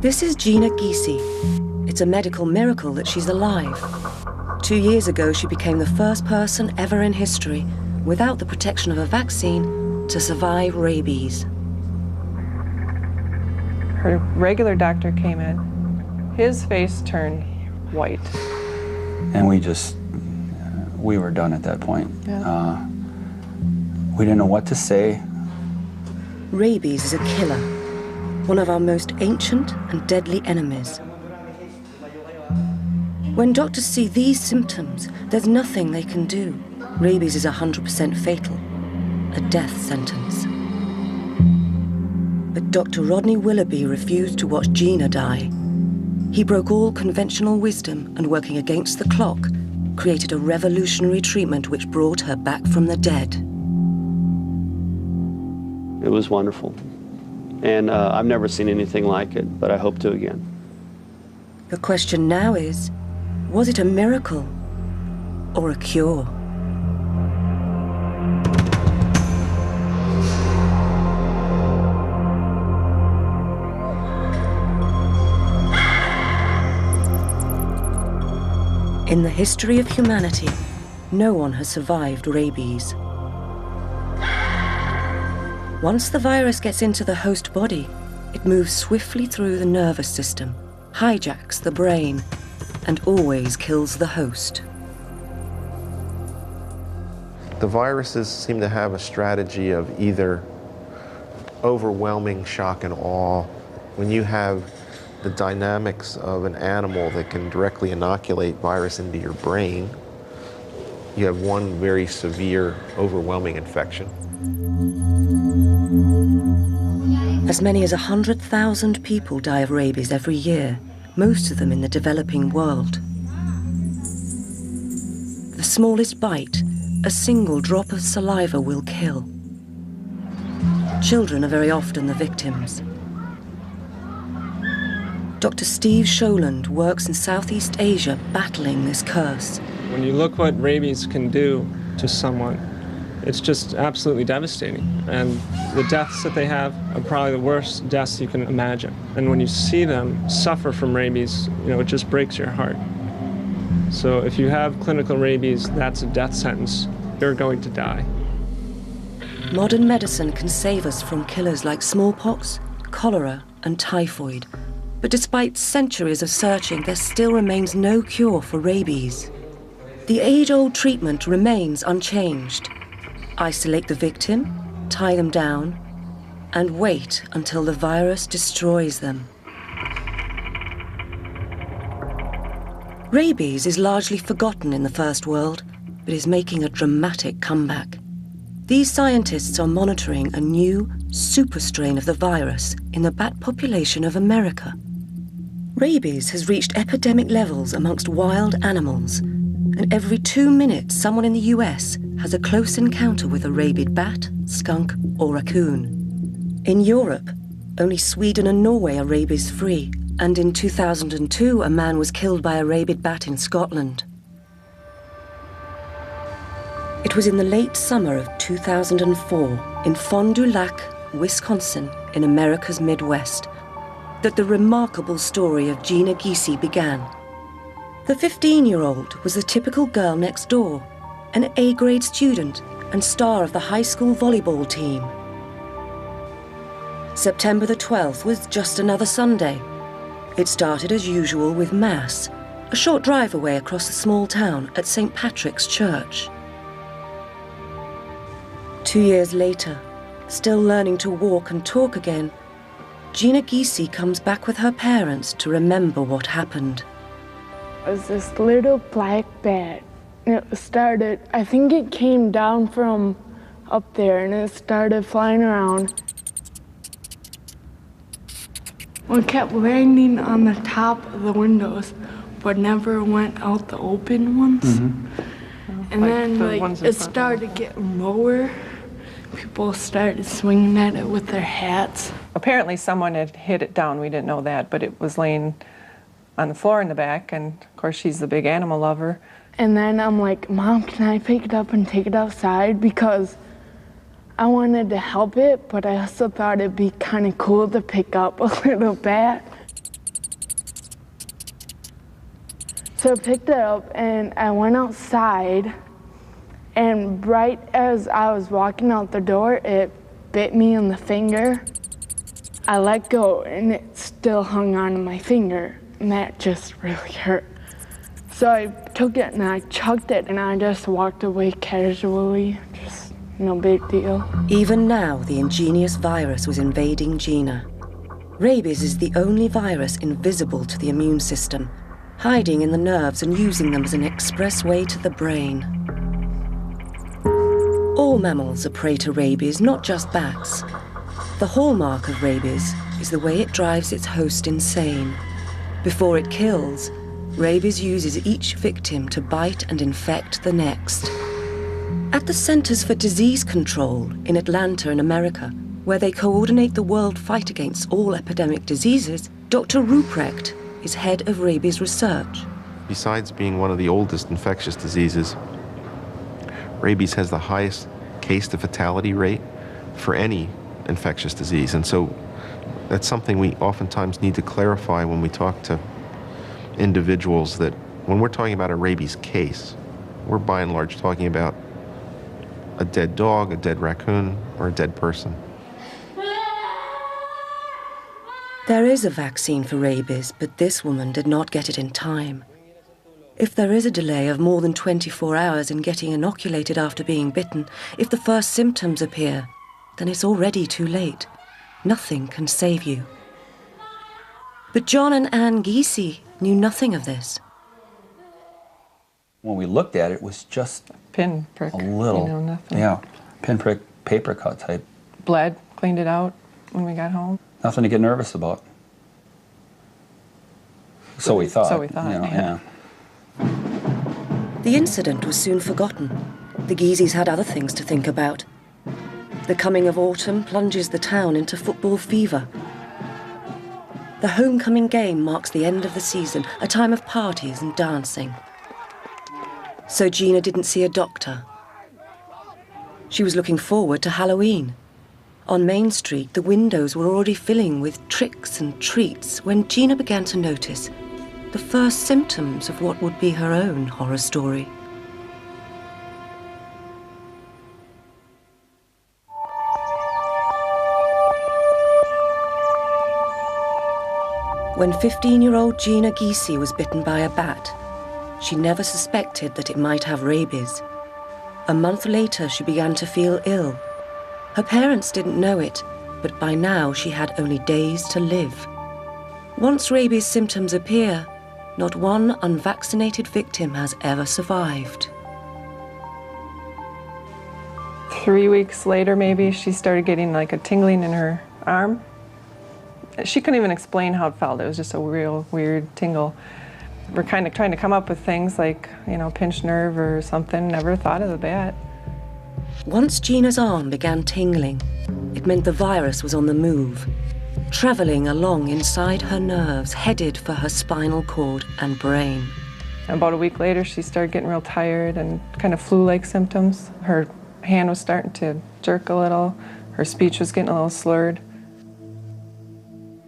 This is Jeanna Giese. It's a medical miracle that she's alive. 2 years ago, she became the first person ever in history, without the protection of a vaccine, to survive rabies. Her regular doctor came in. His face turned white. And we were done at that point. Yeah. We didn't know what to say. Rabies is a killer, one of our most ancient and deadly enemies. When doctors see these symptoms, there's nothing they can do. Rabies is 100% fatal, a death sentence. But Dr. Rodney Willoughby refused to watch Jeanna die. He broke all conventional wisdom and, working against the clock, created a revolutionary treatment which brought her back from the dead. It was wonderful. And I've never seen anything like it, but I hope to again. The question now is, was it a miracle or a cure? In the history of humanity, no one has survived rabies. Once the virus gets into the host body, it moves swiftly through the nervous system, hijacks the brain, and always kills the host. The viruses seem to have a strategy of either overwhelming shock and awe. When you have the dynamics of an animal that can directly inoculate virus into your brain, you have one very severe, overwhelming infection. As many as 100,000 people die of rabies every year, most of them in the developing world. The smallest bite, a single drop of saliva, will kill. Children are very often the victims. Dr. Steve Sholand works in Southeast Asia battling this curse. When you look what rabies can do to someone, it's just absolutely devastating. And the deaths that they have are probably the worst deaths you can imagine. And when you see them suffer from rabies, it just breaks your heart. So if you have clinical rabies, that's a death sentence. You're going to die. Modern medicine can save us from killers like smallpox, cholera, and typhoid. But despite centuries of searching, there still remains no cure for rabies. The age-old treatment remains unchanged. Isolate the victim, tie them down, and wait until the virus destroys them. Rabies is largely forgotten in the First World, but is making a dramatic comeback. These scientists are monitoring a new super strain of the virus in the bat population of America. Rabies has reached epidemic levels amongst wild animals, and every 2 minutes someone in the US has a close encounter with a rabid bat, skunk, or raccoon. In Europe, only Sweden and Norway are rabies-free, and in 2002 a man was killed by a rabid bat in Scotland. It was in the late summer of 2004 in Fond du Lac, Wisconsin, in America's Midwest, that the remarkable story of Jeanna Giese began. The 15-year-old was the typical girl next door, an A-grade student and star of the high school volleyball team. September the 12th was just another Sunday. It started as usual with Mass, a short drive away across the small town at St. Patrick's Church. 2 years later, still learning to walk and talk again, Jeanna Giese comes back with her parents to remember what happened. It was this little black bat. I think it came down from up there and it started flying around. It kept landing on the top of the windows, but never went out the open ones. Mm-hmm. And then it started getting lower. People started swinging at it with their hats. Apparently someone had hit it down. We didn't know that, but it was laying on the floor in the back, and of course she's the big animal lover. And then I'm like, Mom, can I pick it up and take it outside? Because I wanted to help it, but I also thought it'd be kind of cool to pick up a little bat. So I picked it up and I went outside, and right as I was walking out the door, it bit me in the finger. I let go and it still hung on to my finger, and that just really hurt. So I took it and I chucked it and I just walked away casually, just no big deal. Even now, the ingenious virus was invading Jeanna. Rabies is the only virus invisible to the immune system, hiding in the nerves and using them as an express way to the brain. All mammals are prey to rabies, not just bats. The hallmark of rabies is the way it drives its host insane. Before it kills, rabies uses each victim to bite and infect the next. At the Centers for Disease Control in Atlanta in America, where they coordinate the world fight against all epidemic diseases, Dr. Ruprecht is head of rabies research. Besides being one of the oldest infectious diseases, rabies has the highest case-to-fatality rate for any infectious disease. And so that's something we oftentimes need to clarify when we talk to individuals, that when we're talking about a rabies case, we're by and large talking about a dead dog, a dead raccoon, or a dead person. There is a vaccine for rabies, but this woman did not get it in time. If there is a delay of more than 24 hours in getting inoculated after being bitten, if the first symptoms appear, then it's already too late. Nothing can save you. But John and Ann Giese knew nothing of this. When we looked at it, it was just Pinprick. a little, Nothing. yeah, pinprick, paper cut type. Bled, cleaned it out when we got home. Nothing to get nervous about. So we thought. So we thought, yeah. The incident was soon forgotten. The Gieses had other things to think about. The coming of autumn plunges the town into football fever. The homecoming game marks the end of the season, a time of parties and dancing. So Jeanna didn't see a doctor. She was looking forward to Halloween. On Main Street, the windows were already filling with tricks and treats when Jeanna began to notice the first symptoms of what would be her own horror story. When 15-year-old Jeanna Giese was bitten by a bat, she never suspected that it might have rabies. A month later, she began to feel ill. Her parents didn't know it, but by now she had only days to live. Once rabies symptoms appear, not one unvaccinated victim has ever survived. 3 weeks later, maybe, she started getting like a tingling in her arm. She couldn't even explain how it felt. It was just a real weird tingle. We're kind of trying to come up with things like, pinched nerve or something. Never thought of the bat. Once Jeanna's arm began tingling, it meant the virus was on the move, traveling along inside her nerves, headed for her spinal cord and brain. About a week later, she started getting real tired and kind of flu-like symptoms. Her hand was starting to jerk a little. Her speech was getting a little slurred.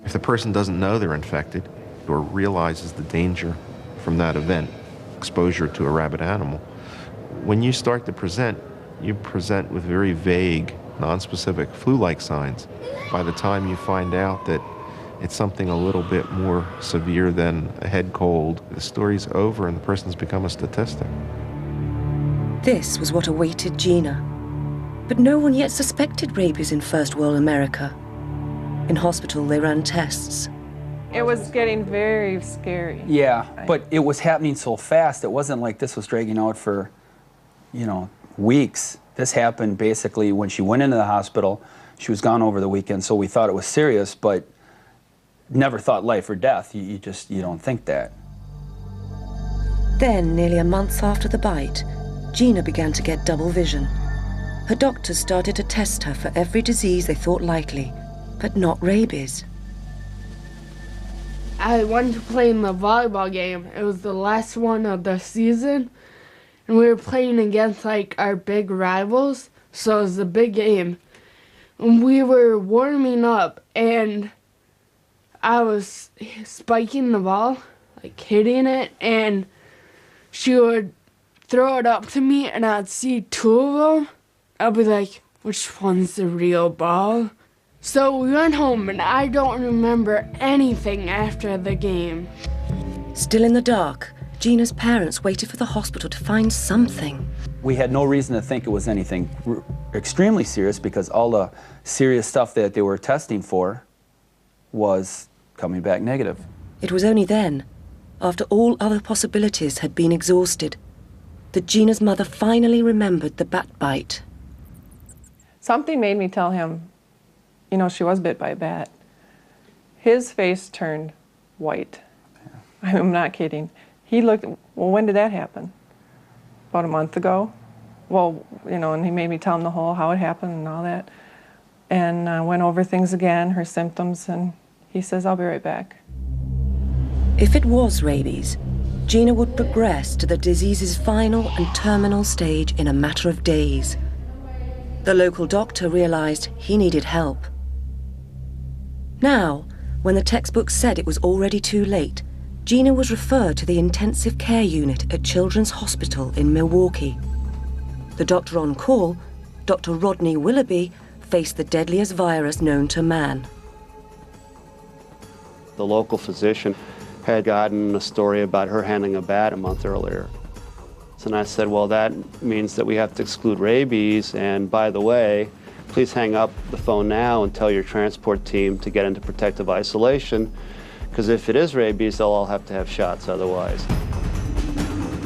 If the person doesn't know they're infected or realizes the danger from that event, exposure to a rabid animal, when you start to present, you present with very vague, nonspecific flu-like signs. By the time you find out that it's something a little bit more severe than a head cold, the story's over and the person's become a statistic. This was what awaited Jeanna. But no one yet suspected rabies in First World America. In hospital, they ran tests. It was getting very scary. Yeah, but it was happening so fast. It wasn't like this was dragging out for, weeks. This happened basically when she went into the hospital. She was gone over the weekend, so we thought it was serious, but never thought life or death. You don't think that. Then, nearly a month after the bite, Jeanna began to get double vision. Her doctors started to test her for every disease they thought likely, but not rabies. I went to play in the volleyball game. It was the last one of the season, and we were playing against our big rivals, so it was a big game. And we were warming up, and I was spiking the ball, hitting it, and she would throw it up to me and I'd see two of them. I'd be like, which one's the real ball? So we went home and I don't remember anything after the game. Still in the dark, Jeanna's parents waited for the hospital to find something. We had no reason to think it was anything extremely serious because all the serious stuff that they were testing for was coming back negative. It was only then, after all other possibilities had been exhausted, that Jeanna's mother finally remembered the bat bite. Something made me tell him, you know, she was bit by a bat. His face turned white. I'm not kidding. He looked, well, when did that happen? About a month ago. Well, you know, and he made me tell him the whole how it happened and all that. And went over things again, her symptoms, and he says, I'll be right back. If it was rabies, Jeanna would progress to the disease's final and terminal stage in a matter of days. The local doctor realized he needed help. Now, when the textbook said it was already too late, Jeanna was referred to the intensive care unit at Children's Hospital in Milwaukee. The doctor on call, Dr. Rodney Willoughby, faced the deadliest virus known to man. The local physician had gotten a story about her handling a bat a month earlier. And I said, well, that means that we have to exclude rabies, and by the way, please hang up the phone now and tell your transport team to get into protective isolation, because if it is rabies, they'll all have to have shots otherwise.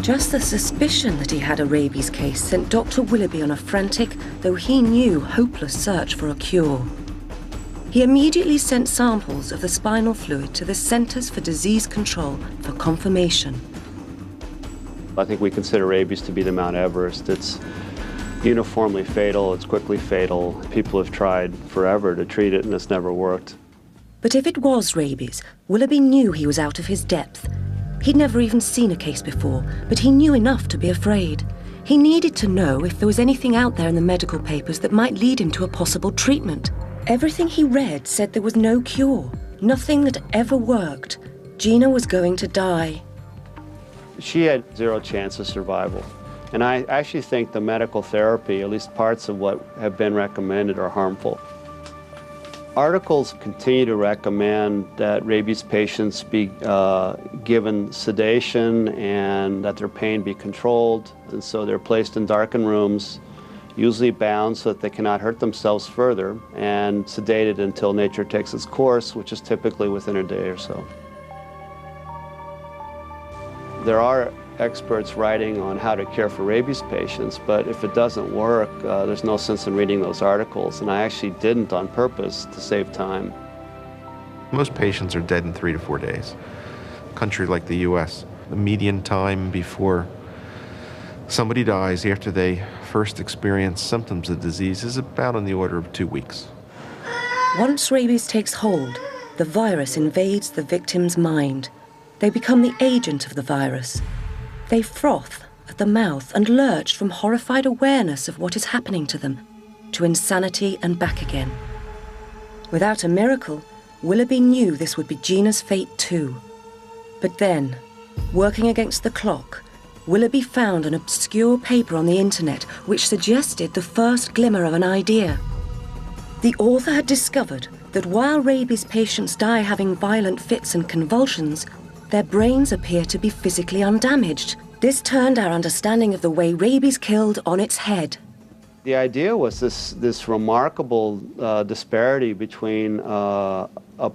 Just the suspicion that he had a rabies case sent Dr. Willoughby on a frantic, though he knew hopeless search for a cure. He immediately sent samples of the spinal fluid to the Centers for Disease Control for confirmation. I think we consider rabies to be the Mount Everest. It's uniformly fatal, it's quickly fatal. People have tried forever to treat it and it's never worked. But if it was rabies, Willoughby knew he was out of his depth. He'd never even seen a case before, but he knew enough to be afraid. He needed to know if there was anything out there in the medical papers that might lead him to a possible treatment. Everything he read said there was no cure, nothing that ever worked. Jeanna was going to die. She had zero chance of survival. And I actually think the medical therapy, at least parts of what have been recommended, are harmful. Articles continue to recommend that rabies patients be given sedation and that their pain be controlled. And so they're placed in darkened rooms, usually bound so that they cannot hurt themselves further, and sedated until nature takes its course, which is typically within a day or so. There are experts writing on how to care for rabies patients, but if it doesn't work, there's no sense in reading those articles, and I actually didn't on purpose to save time. Most patients are dead in 3 to 4 days. A country like the US, the median time before somebody dies after they first experience symptoms of disease is about on the order of 2 weeks. Once rabies takes hold, the virus invades the victim's mind. They become the agent of the virus. They froth at the mouth and lurch from horrified awareness of what is happening to them to insanity and back again. Without a miracle, Willoughby knew this would be Jeanna's fate too. But then, working against the clock, Willoughby found an obscure paper on the internet which suggested the first glimmer of an idea. The author had discovered that while rabies patients die having violent fits and convulsions, their brains appear to be physically undamaged. This turned our understanding of the way rabies killed on its head. The idea was this remarkable disparity between a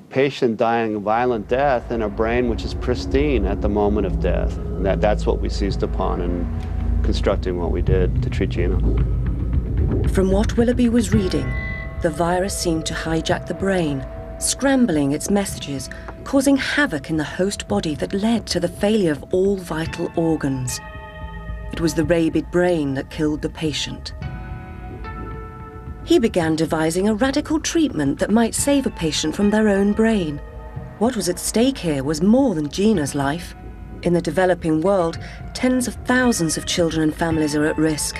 patient dying a violent death and a brain which is pristine at the moment of death. And that's what we seized upon in constructing what we did to treat Jeanna. From what Willoughby was reading, the virus seemed to hijack the brain, scrambling its messages, causing havoc in the host body that led to the failure of all vital organs. It was the rabid brain that killed the patient. He began devising a radical treatment that might save a patient from their own brain. What was at stake here was more than Jeanna's life. In the developing world, tens of thousands of children and families are at risk.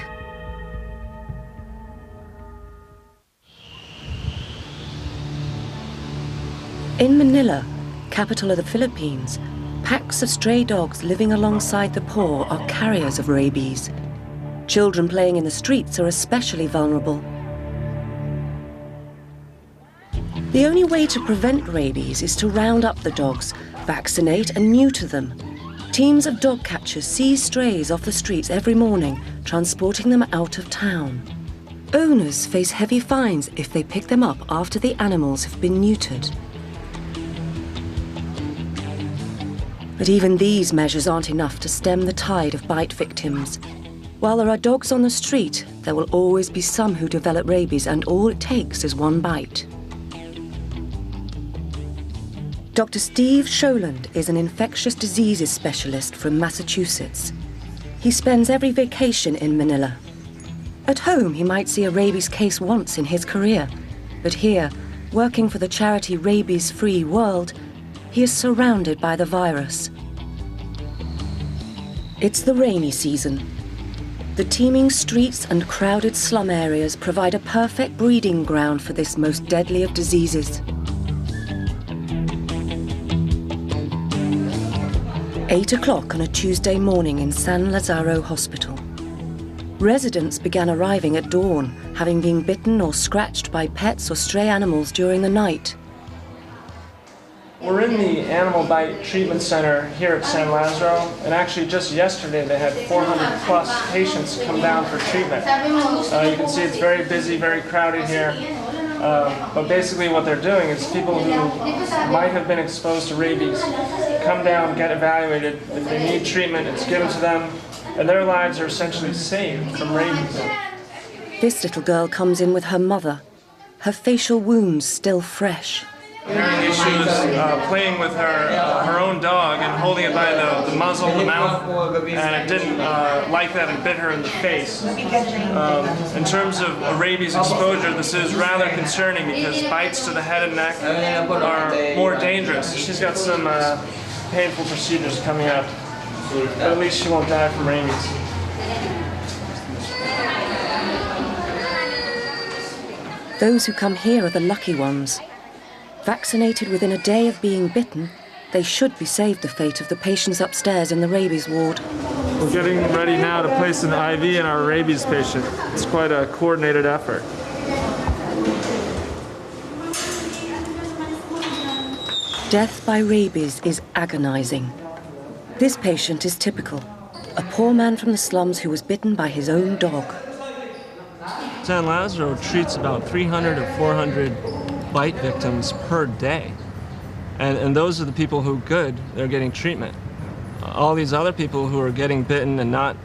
In Manila, capital of the Philippines, Packs of stray dogs living alongside the poor are carriers of rabies. Children playing in the streets are especially vulnerable. The only way to prevent rabies is to round up the dogs, vaccinate and neuter them. Teams of dog catchers seize strays off the streets every morning, transporting them out of town. Owners face heavy fines if they pick them up after the animals have been neutered. But even these measures aren't enough to stem the tide of bite victims. While there are dogs on the street, there will always be some who develop rabies, and all it takes is one bite. Dr. Steve Scholand is an infectious diseases specialist from Massachusetts. He spends every vacation in Manila. At home, he might see a rabies case once in his career, but here, working for the charity Rabies Free World, he is surrounded by the virus. It's the rainy season. The teeming streets and crowded slum areas provide a perfect breeding ground for this most deadly of diseases. 8 o'clock on a Tuesday morning in San Lazaro Hospital. Residents began arriving at dawn, having been bitten or scratched by pets or stray animals during the night. We're in the Animal Bite Treatment Center here at San Lazaro, and actually just yesterday they had 400 plus patients come down for treatment. You can see it's very busy, very crowded here. But basically what they're doing is people who might have been exposed to rabies come down, get evaluated. If they need treatment, it's given to them, and their lives are essentially saved from rabies. This little girl comes in with her mother, her facial wounds still fresh. Having issues playing with her own dog and holding it by the muzzle, the mouth, and it didn't like that and bit her in the face. In terms of a rabies exposure, this is rather concerning because bites to the head and neck are more dangerous. She's got some painful procedures coming up, but at least she won't die from rabies. Those who come here are the lucky ones. Vaccinated within a day of being bitten, they should be saved the fate of the patients upstairs in the rabies ward. We're getting ready now to place an IV in our rabies patient. It's quite a coordinated effort. Death by rabies is agonizing. This patient is typical, a poor man from the slums who was bitten by his own dog. San Lazaro treats about 300 or 400 bite victims per day. And those are the people who they're getting treatment. All these other people who are getting bitten and not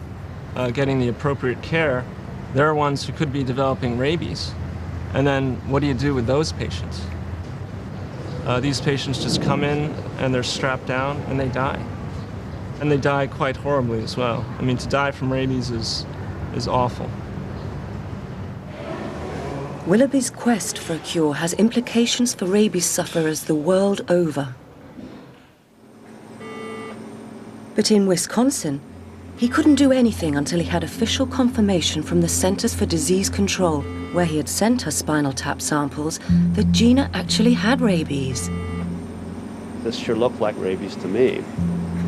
getting the appropriate care, they're ones who could be developing rabies. And then what do you do with those patients? These patients just come in and they're strapped down and they die. And they die quite horribly as well. I mean, to die from rabies is awful. Willoughby's quest for a cure has implications for rabies sufferers the world over. But in Wisconsin, he couldn't do anything until he had official confirmation from the Centers for Disease Control, where he had sent her spinal tap samples, that Jeanna actually had rabies. This sure looked like rabies to me.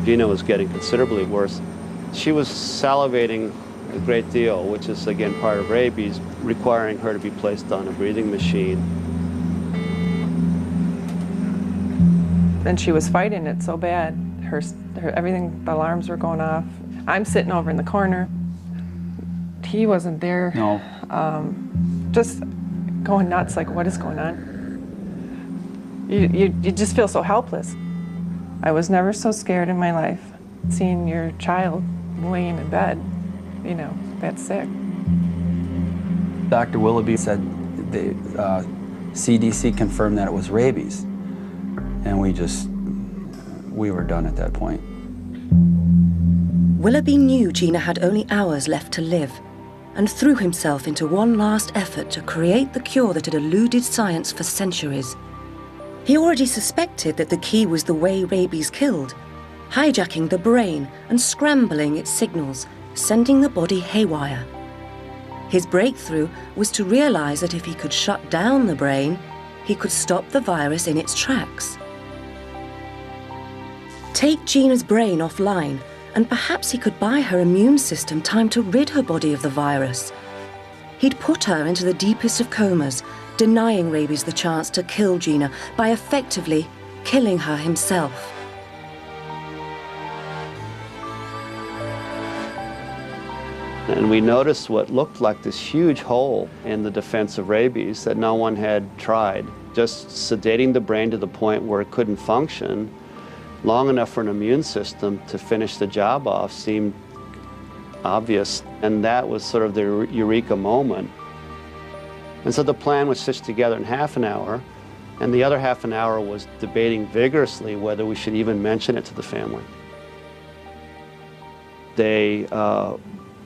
Jeanna was getting considerably worse. She was salivating a great deal, which is again part of rabies, requiring her to be placed on a breathing machine. And she was fighting it so bad. Her everything, the alarms were going off. I'm sitting over in the corner. He wasn't there. No. Just going nuts, like, what is going on? You just feel so helpless. I was never so scared in my life. Seeing your child laying in bed, you know, that's sick. Dr. Willoughby said the CDC confirmed that it was rabies. And we were done at that point. Willoughby knew Jeanna had only hours left to live and threw himself into one last effort to create the cure that had eluded science for centuries. He already suspected that the key was the way rabies killed, hijacking the brain and scrambling its signals, sending the body haywire. His breakthrough was to realize that if he could shut down the brain, he could stop the virus in its tracks. Take Jeanna's brain offline, and perhaps he could buy her immune system time to rid her body of the virus. He'd put her into the deepest of comas, denying Rabies the chance to kill Jeanna by effectively killing her himself. And we noticed what looked like this huge hole in the defense of rabies that no one had tried. Just sedating the brain to the point where it couldn't function long enough for an immune system to finish the job off seemed obvious. And that was sort of the eureka moment. And so the plan was stitched together in half an hour, and the other half an hour was debating vigorously whether we should even mention it to the family. They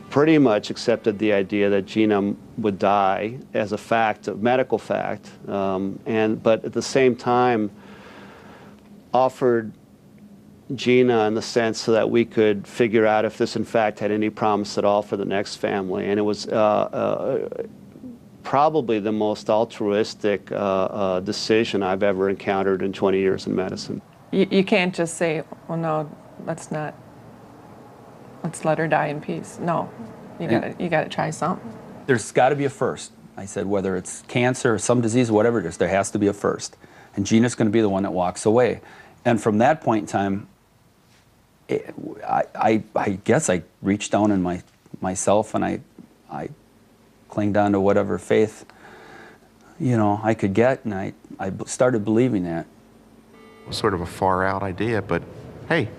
pretty much accepted the idea that Jeanna would die as a fact, a medical fact, but at the same time offered Jeanna in the sense so that we could figure out if this in fact had any promise at all for the next family. And it was probably the most altruistic decision I've ever encountered in 20 years in medicine. You can't just say, well, no, let's let her die in peace. No, you gotta try something. There's got to be a first. I said, whether it's cancer or some disease, whatever it is, there has to be a first. And Jeanna's going to be the one that walks away. And from that point in time, I guess I reached down in myself and I clinged on to whatever faith, I could get, and I started believing that. It was sort of a far out idea, but hey,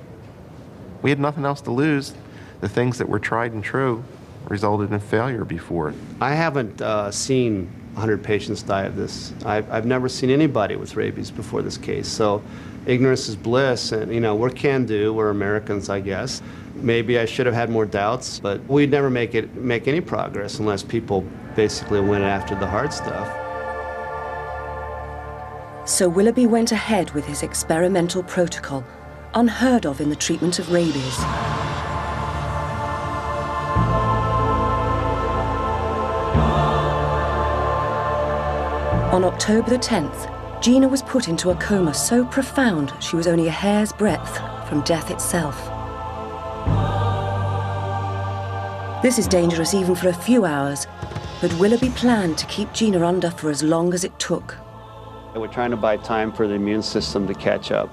we had nothing else to lose. The things that were tried and true resulted in failure before. I haven't seen 100 patients die of this. I've never seen anybody with rabies before this case. So ignorance is bliss, and we're can-do. We're Americans, I guess. Maybe I should have had more doubts, but we'd never make any progress unless people basically went after the hard stuff. So Willoughby went ahead with his experimental protocol, unheard of in the treatment of rabies. On October the 10th, Jeanna was put into a coma so profound she was only a hair's breadth from death itself. This is dangerous even for a few hours, but Willoughby planned to keep Jeanna under for as long as it took. We're trying to buy time for the immune system to catch up.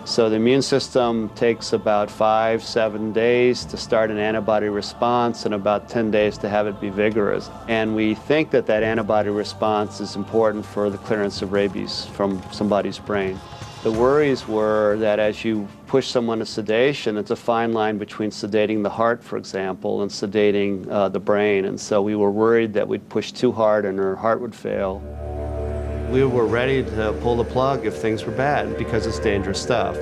So the immune system takes about 5-7 days to start an antibody response and about 10 days to have it be vigorous. And we think that antibody response is important for the clearance of rabies from somebody's brain. The worries were that as you push someone to sedation, it's a fine line between sedating the heart, for example, and sedating the brain. And so we were worried that we'd push too hard and her heart would fail. We were ready to pull the plug if things were bad because it's dangerous stuff.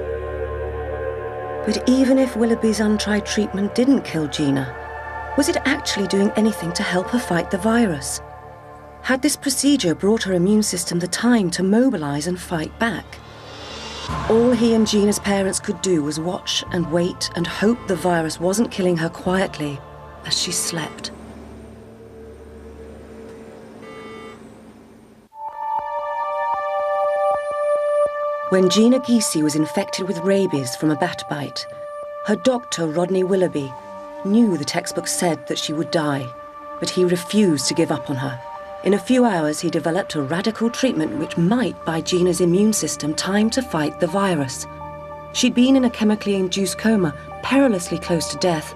But even if Willoughby's untried treatment didn't kill Jeanna, was it actually doing anything to help her fight the virus? Had this procedure brought her immune system the time to mobilize and fight back? All he and Jeanna's parents could do was watch and wait and hope the virus wasn't killing her quietly as she slept. When Jeanna Giese was infected with rabies from a bat bite, her doctor, Rodney Willoughby, knew the textbook said that she would die, but he refused to give up on her. In a few hours, he developed a radical treatment which might buy Jeanna's immune system time to fight the virus. She'd been in a chemically induced coma, perilously close to death,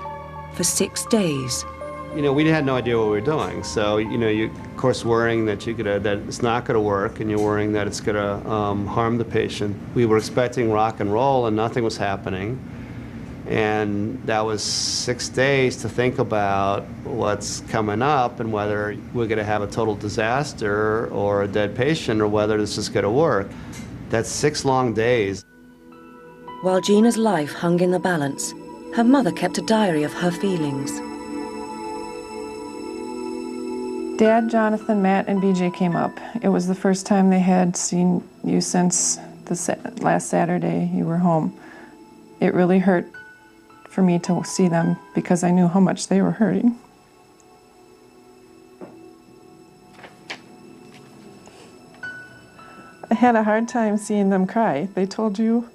for 6 days. We had no idea what we were doing. So, you of course worrying that that it's not going to work, and you're worrying that it's going to harm the patient. We were expecting rock and roll, and nothing was happening. And that was 6 days to think about what's coming up and whether we're going to have a total disaster or a dead patient or whether this is going to work. That's 6 long days. While Jeanna's life hung in the balance, her mother kept a diary of her feelings. Dad, Jonathan, Matt, and BJ came up. It was the first time they had seen you since last Saturday you were home. It really hurt for me to see them because I knew how much they were hurting. I had a hard time seeing them cry. They told you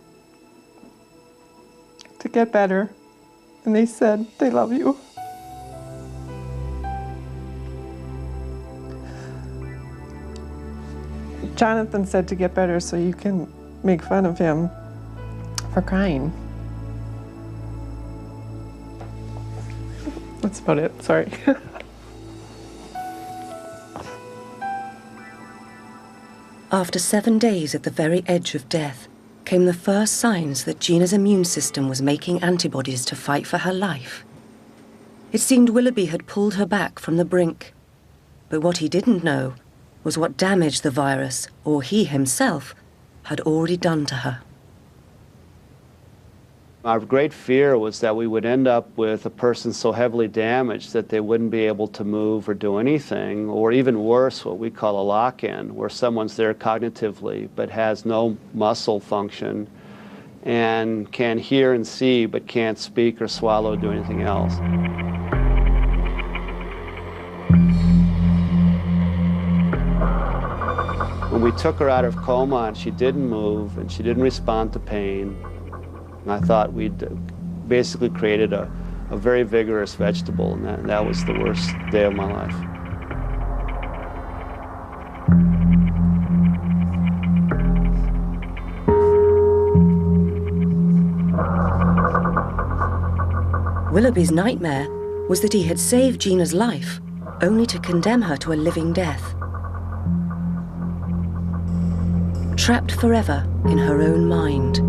to get better, and they said they love you. Jonathan said to get better so you can make fun of him for crying. That's about it, sorry. After 7 days at the very edge of death, came the first signs that Jeanna's immune system was making antibodies to fight for her life. It seemed Willoughby had pulled her back from the brink. But what he didn't know was what damage the virus, or he himself, had already done to her. Our great fear was that we would end up with a person so heavily damaged that they wouldn't be able to move or do anything, or even worse, what we call a lock-in, where someone's there cognitively but has no muscle function and can hear and see but can't speak or swallow or do anything else. When we took her out of coma and she didn't move and she didn't respond to pain, I thought we'd basically created a very vigorous vegetable, and that was the worst day of my life. Willoughby's nightmare was that he had saved Jeanna's life, only to condemn her to a living death. Trapped forever in her own mind.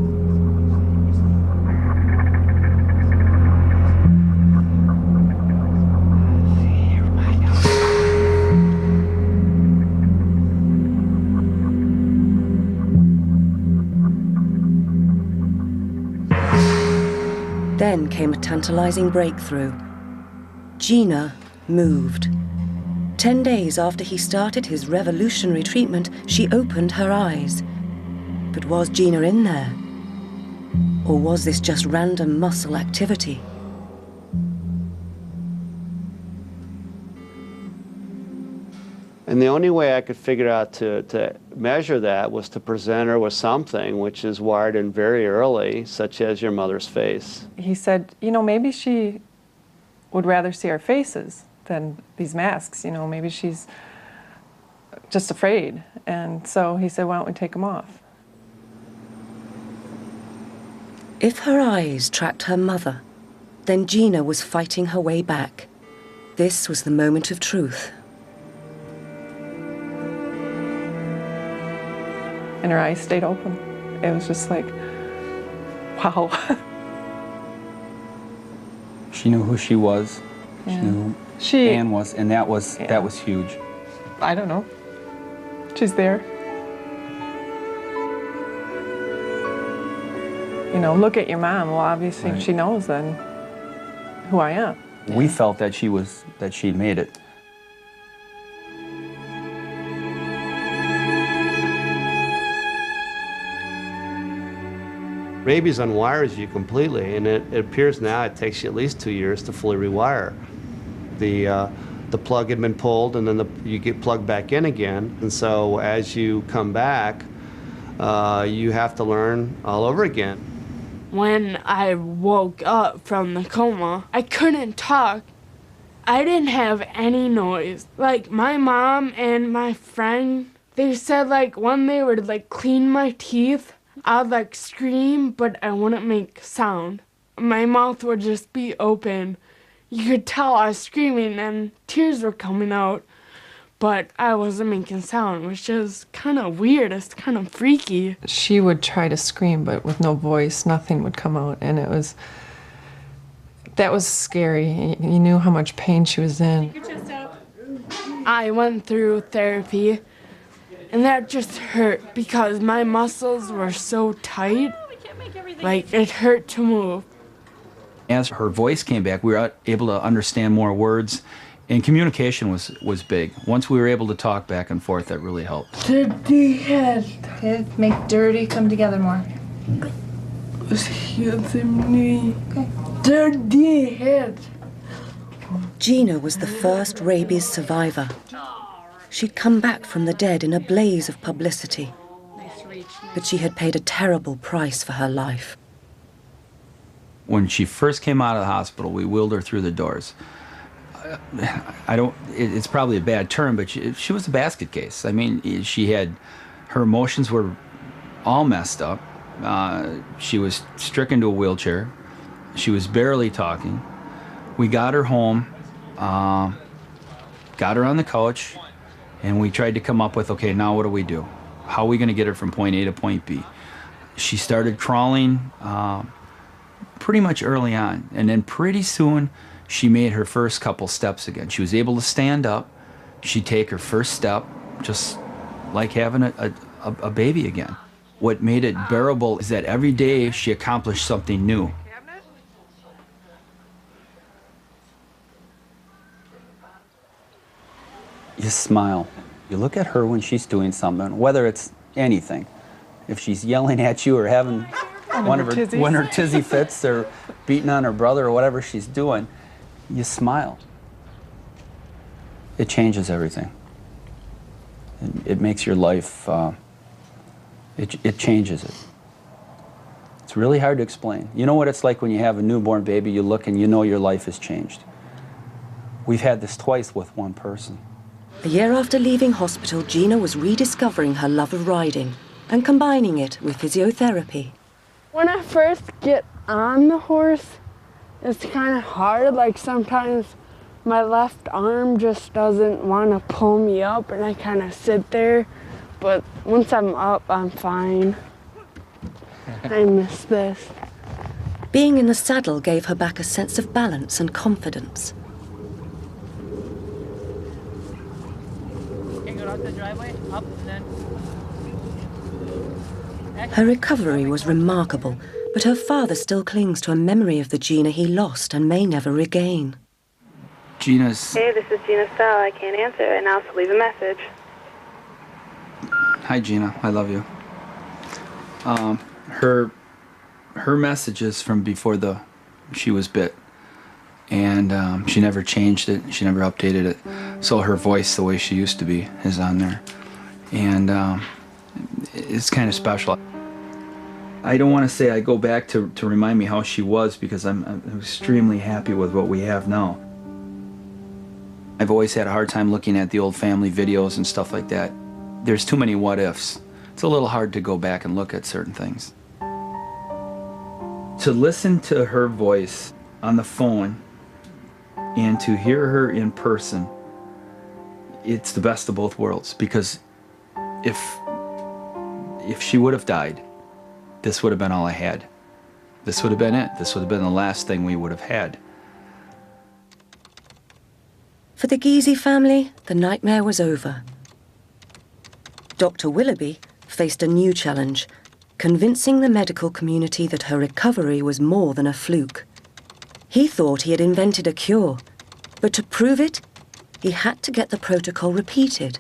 Then came a tantalizing breakthrough. Jeanna moved. 10 days after he started his revolutionary treatment, she opened her eyes. But was Jeanna in there? Or was this just random muscle activity? And the only way I could figure out to measure that was to present her with something which is wired in very early, such as your mother's face. He said, you know, maybe she would rather see our faces than these masks, you know, maybe she's just afraid. And so he said, why don't we take them off? If her eyes tracked her mother, then Jeanna was fighting her way back. This was the moment of truth. And her eyes stayed open. It was just like, wow. She knew who she was. Yeah. She knew who Anne was, and that was huge. I don't know. She's there. You know, look at your mom. Well, obviously Right. She knows then who I am. We felt that she'd made it. Rabies unwires you completely, and it appears now it takes you at least 2 years to fully rewire. The plug had been pulled, and then you get plugged back in again. And so as you come back, you have to learn all over again. When I woke up from the coma, I couldn't talk. I didn't have any noise. Like, my mom and my friend, they said, like, when they would, like, clean my teeth, I'd, like, scream, but I wouldn't make sound. My mouth would just be open. You could tell I was screaming and tears were coming out, but I wasn't making sound, which is kind of weird. It's kind of freaky. She would try to scream, but with no voice, nothing would come out, and that was scary. You knew how much pain she was in. I went through therapy, and that just hurt because my muscles were so tight. Like, it hurt to move. As her voice came back, we were able to understand more words, and communication was big. Once we were able to talk back and forth, that really helped. Dirty head. Okay, make dirty come together more. Excuse me. Okay. Dirty head. Jeanna was the first rabies survivor. She'd come back from the dead in a blaze of publicity. But she had paid a terrible price for her life. When she first came out of the hospital, we wheeled her through the doors. It's probably a bad term, but she was a basket case. I mean, her emotions were all messed up. She was stricken to a wheelchair. She was barely talking. We got her home, got her on the couch, and we tried to come up with, okay, now what do we do? How are we going to get her from point A to point B? She started crawling pretty much early on, and then pretty soon she made her first couple steps again. She was able to stand up. She'd take her first step, just like having a baby again. What made it bearable is that every day she accomplished something new. You smile. You look at her when she's doing something, whether it's anything. If she's yelling at you or having one of her tizzy fits or beating on her brother or whatever she's doing, you smile. It changes everything. It makes your life, it changes it. It's really hard to explain. You know what it's like when you have a newborn baby, you look and you know your life has changed. We've had this twice with one person. A year after leaving hospital, Jeanna was rediscovering her love of riding and combining it with physiotherapy. When I first get on the horse, it's kind of hard. Like sometimes my left arm just doesn't want to pull me up and I kind of sit there. But once I'm up, I'm fine. I miss this. Being in the saddle gave her back a sense of balance and confidence. The driveway, up, and then... Her recovery was remarkable, but her father still clings to a memory of the Jeanna he lost and may never regain. Jeanna's... Hey, this is Jeanna Stell. I can't answer right now, so leave a message. Hi, Jeanna. I love you. Her message is from before she was bit. And she never changed it. She never updated it. So her voice, the way she used to be, is on there. And it's kind of special. I don't want to say I go back to remind me how she was, because I'm extremely happy with what we have now. I've always had a hard time looking at the old family videos and stuff like that. There's too many what-ifs. It's a little hard to go back and look at certain things. To listen to her voice on the phone and to hear her in person, it's the best of both worlds, because if she would have died, this would have been all I had. This would have been it. This would have been the last thing we would have had. For the Giese family, the nightmare was over. Dr. Willoughby faced a new challenge, convincing the medical community that her recovery was more than a fluke. He thought he had invented a cure, but to prove it, he had to get the protocol repeated.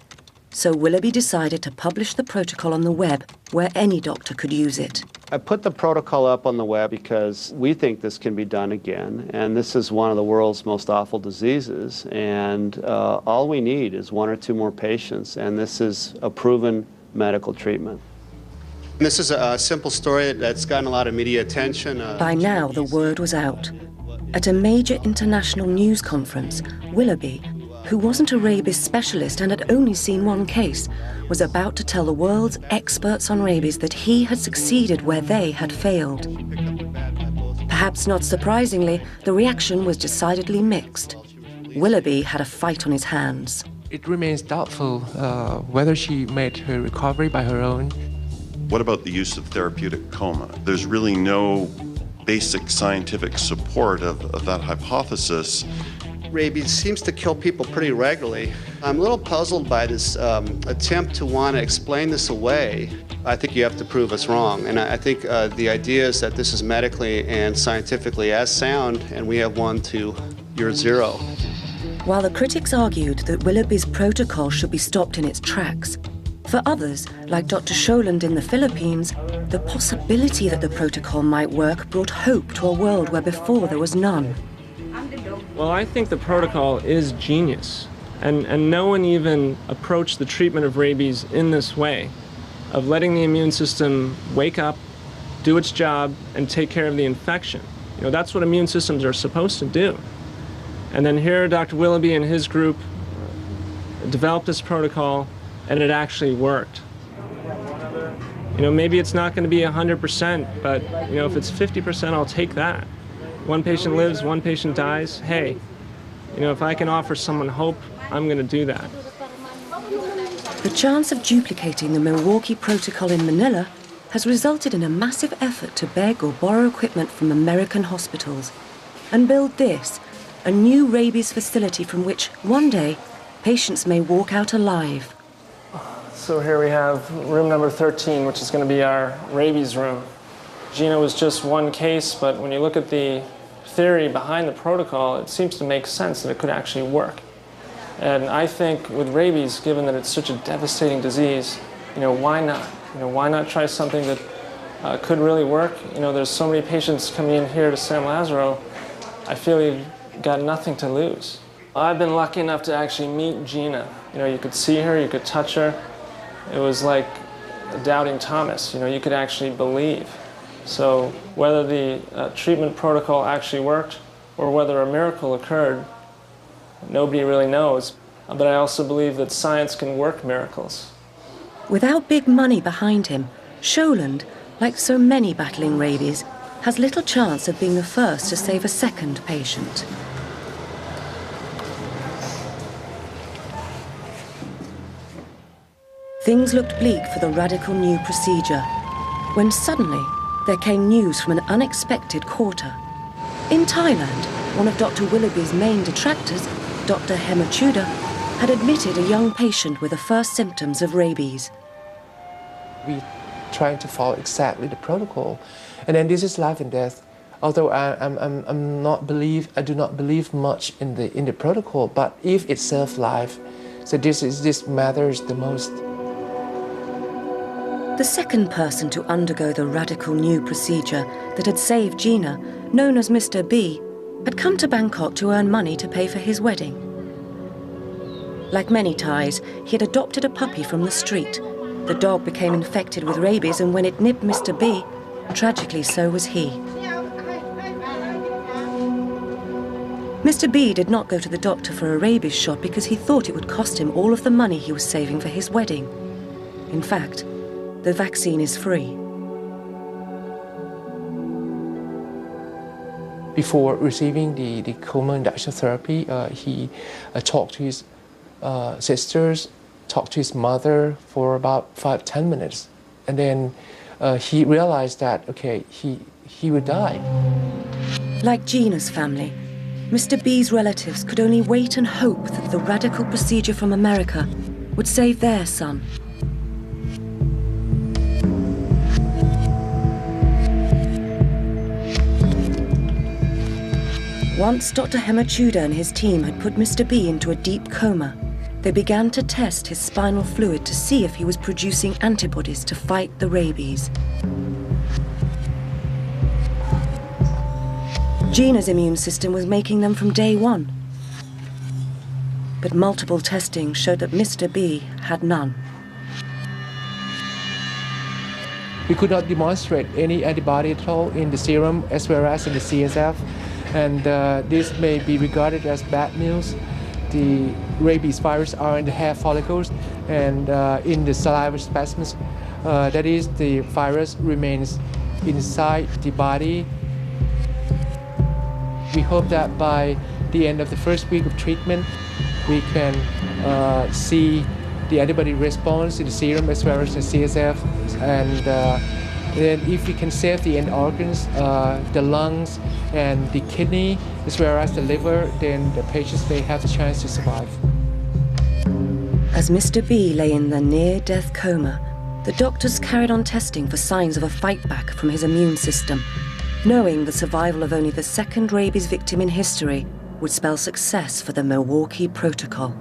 So Willoughby decided to publish the protocol on the web, where any doctor could use it. I put the protocol up on the web because we think this can be done again, and this is one of the world's most awful diseases, and all we need is 1 or 2 more patients, and this is a proven medical treatment. This is a simple story that's gotten a lot of media attention. By now, the word was out. At a major international news conference, Willoughby, who wasn't a rabies specialist and had only seen one case, was about to tell the world's experts on rabies that he had succeeded where they had failed. Perhaps not surprisingly, the reaction was decidedly mixed. Willoughby had a fight on his hands. It remains doubtful whether she made her recovery by her own. What about the use of therapeutic coma? There's really no basic scientific support of that hypothesis. Rabies seems to kill people pretty regularly. I'm a little puzzled by this attempt to want to explain this away. I think you have to prove us wrong, and I think the idea is that this is medically and scientifically as sound, and we have 1 to your 0. While the critics argued that Willoughby's protocol should be stopped in its tracks, for others, like Dr. Scholand in the Philippines, the possibility that the protocol might work brought hope to a world where before there was none. Well, I think the protocol is genius, and no one even approached the treatment of rabies in this way, of letting the immune system wake up, do its job, and take care of the infection. You know, that's what immune systems are supposed to do. And then here, Dr. Willoughby and his group developed this protocol, and it actually worked. You know, maybe it's not going to be 100%, but, you know, if it's 50%, I'll take that. One patient lives, one patient dies. Hey, you know, if I can offer someone hope, I'm going to do that. The chance of duplicating the Milwaukee Protocol in Manila has resulted in a massive effort to beg or borrow equipment from American hospitals and build this, a new rabies facility from which, one day, patients may walk out alive. So here we have room number 13, which is going to be our rabies room. Jeanna was just one case, but when you look at the theory behind the protocol, it seems to make sense that it could actually work. And I think with rabies, given that it's such a devastating disease, you know, why not? You know, why not try something that could really work? You know, there's so many patients coming in here to San Lazaro. I feel you've got nothing to lose. I've been lucky enough to actually meet Jeanna. You know, you could see her, you could touch her. It was like doubting Thomas. You know, you could actually believe. So whether the treatment protocol actually worked or whether a miracle occurred, nobody really knows. But I also believe that science can work miracles. Without big money behind him, Sholand, like so many battling rabies, has little chance of being the first to save a second patient. Things looked bleak for the radical new procedure, when suddenly there came news from an unexpected quarter. In Thailand, one of Dr. Willoughby's main detractors, Dr. Hemachuda, had admitted a young patient with the first symptoms of rabies. We trying to follow exactly the protocol, and then this is life and death. Although I do not believe much in the protocol, but if it serves life, so this matters the most. The second person to undergo the radical new procedure that had saved Jeanna, known as Mr. B, had come to Bangkok to earn money to pay for his wedding. Like many Thais, he had adopted a puppy from the street. The dog became infected with rabies, and when it nipped Mr. B, tragically so was he. Mr. B did not go to the doctor for a rabies shot because he thought it would cost him all of the money he was saving for his wedding. In fact, the vaccine is free. Before receiving the coma induction therapy, he talked to his sisters, talked to his mother for about 5-10 minutes. And then he realized that, okay, he would die. Like Jeanna's family, Mr. B's relatives could only wait and hope that the radical procedure from America would save their son. Once Dr. Hemachuda and his team had put Mr. B into a deep coma, they began to test his spinal fluid to see if he was producing antibodies to fight the rabies. Jeanna's immune system was making them from day one. But multiple testing showed that Mr. B had none. We could not demonstrate any antibody at all in the serum as well as in the CSF. And this may be regarded as bad news. The rabies virus are in the hair follicles and in the saliva specimens. That is, the virus remains inside the body. We hope that by the end of the first week of treatment, we can see the antibody response in the serum as well as the CSF. And then if we can save the end organs, the lungs and the kidney, as well as the liver, then the patients may have the chance to survive. As Mr. B lay in the near-death coma, the doctors carried on testing for signs of a fight back from his immune system, knowing the survival of only the second rabies victim in history would spell success for the Milwaukee Protocol.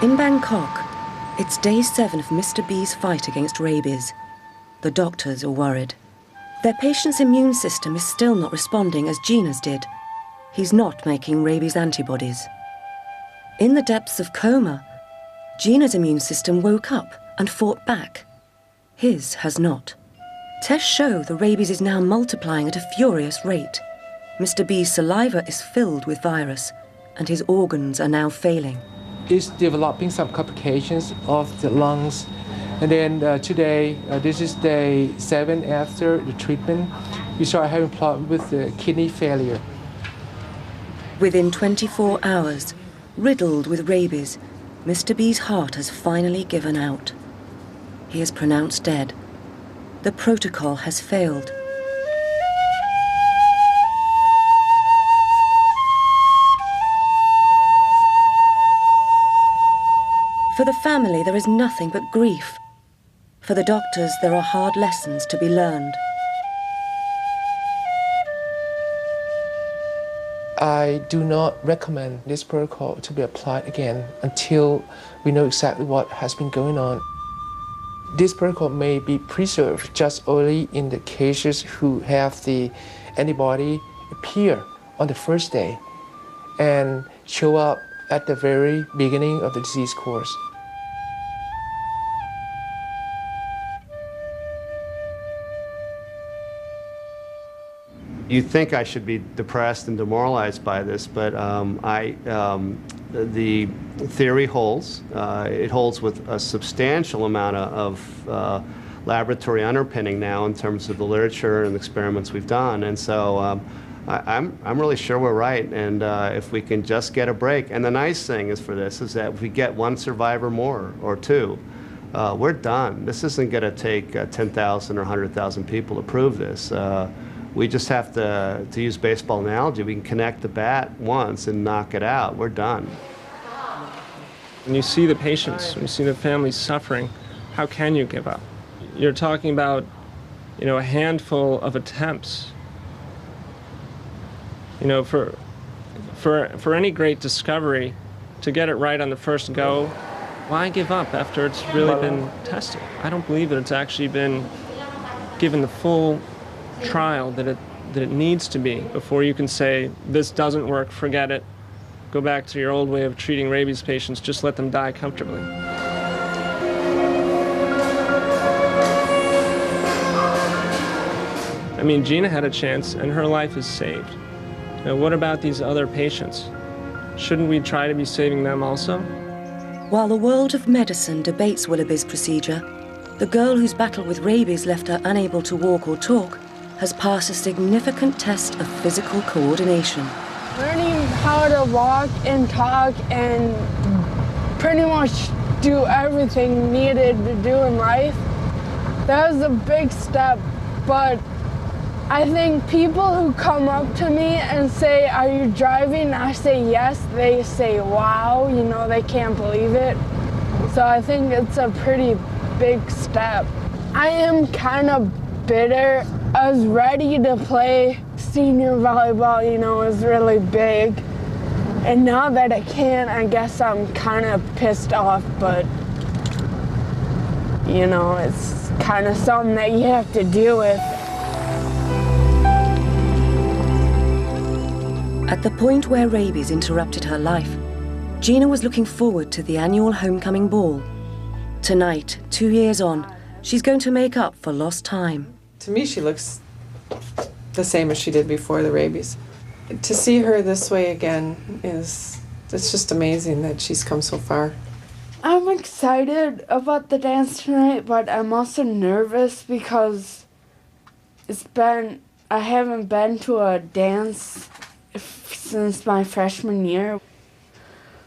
In Bangkok, it's day 7 of Mr. B's fight against rabies. The doctors are worried. Their patient's immune system is still not responding as Jeanna's did. He's not making rabies antibodies. In the depths of coma, Jeanna's immune system woke up and fought back. His has not. Tests show the rabies is now multiplying at a furious rate. Mr. B's saliva is filled with virus, and his organs are now failing. It's developing some complications of the lungs. And then today, this is day 7 after the treatment, we start having problems with the kidney failure. Within 24 hours, riddled with rabies, Mr. B's heart has finally given out. He is pronounced dead. The protocol has failed. For the family, there is nothing but grief. For the doctors, there are hard lessons to be learned. I do not recommend this protocol to be applied again until we know exactly what has been going on. This protocol may be preserved just only in the cases who have the antibody appear on the first day and show up at the very beginning of the disease course. You think I should be depressed and demoralized by this, but the theory holds. It holds with a substantial amount of laboratory underpinning now in terms of the literature and the experiments we've done. And so I'm really sure we're right. And if we can just get a break, and the nice thing is for this is that if we get one survivor more or two, we're done. This isn't going to take 10,000 or 100,000 people to prove this. We just have to use baseball analogy, we can connect the bat once and knock it out. We're done. When you see the patients, when you see the families suffering, how can you give up? You're talking about, a handful of attempts. For any great discovery, to get it right on the first go, why give up after it's really been tested? I don't believe that it's actually been given the full trial that it needs to be before you can say, this doesn't work, forget it. Go back to your old way of treating rabies patients, just let them die comfortably. I mean, Jeanna had a chance and her life is saved. Now, what about these other patients? Shouldn't we try to be saving them also? While the world of medicine debates Willoughby's procedure, the girl whose battle with rabies left her unable to walk or talk has passed a significant test of physical coordination. Learning how to walk and talk and pretty much do everything needed to do in life, that was a big step. But I think people who come up to me and say, "Are you driving?" I say yes, they say, "Wow," they can't believe it. So I think it's a pretty big step. I am kind of bitter. I was ready to play senior volleyball, it was really big. And now that I can't, I guess I'm kind of pissed off, but, it's kind of something that you have to deal with. At the point where rabies interrupted her life, Jeanna was looking forward to the annual homecoming ball. Tonight, 2 years on, she's going to make up for lost time. To me, she looks the same as she did before the rabies. To see her this way again it's just amazing that she's come so far. I'm excited about the dance tonight, but I'm also nervous because I haven't been to a dance since my freshman year.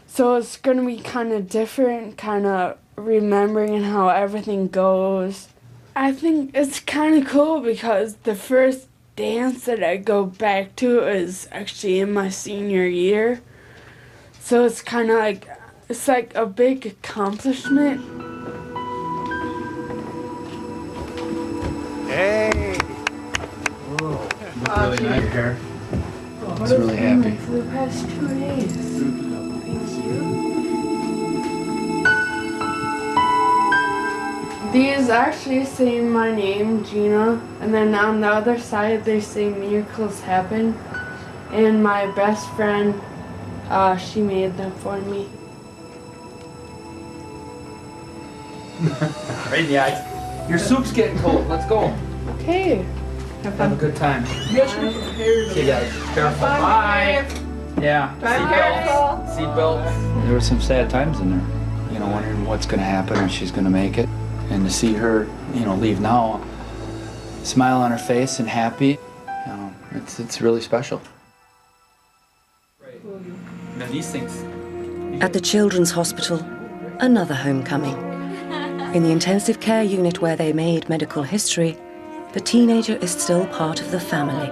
So it's gonna be kind of different, kind of remembering how everything goes. I think it's kind of cool because the first dance that I go back to is actually in my senior year. So it's kind of like a big accomplishment. Hey! Whoa, you look really nice here. I was really happy. For the past 2 days. Thank you. These actually say my name, Jeanna, and then on the other side they say miracles happen. And my best friend She made them for me. Right in the eyes. Your soup's getting cold. Let's go. Okay. Have a good time. See you guys. Careful. Bye. Yeah. Seatbelts. There were some sad times in there. You know, wondering what's going to happen, if she's going to make it. And to see her, you know, leave now, smile on her face and happy, you know, it's really special. Now these things. At the Children's Hospital, another homecoming. In the intensive care unit where they made medical history, the teenager is still part of the family.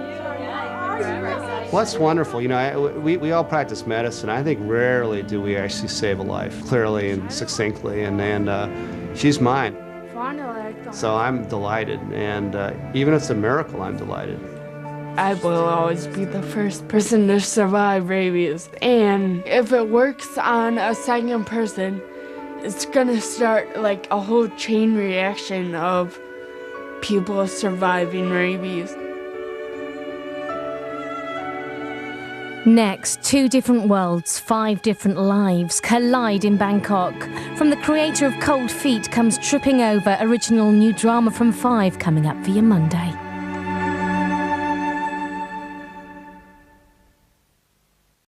Well, that's wonderful. You know, we all practice medicine. I think rarely do we actually save a life, clearly and succinctly, and she's mine. So I'm delighted, and even if it's a miracle, I'm delighted. I will always be the first person to survive rabies, and if it works on a second person, it's gonna start like a whole chain reaction of people surviving rabies. Next, 2 different worlds, 5 different lives collide in Bangkok. From the creator of Cold Feet comes Tripping Over, original new drama from 5 coming up for you Monday.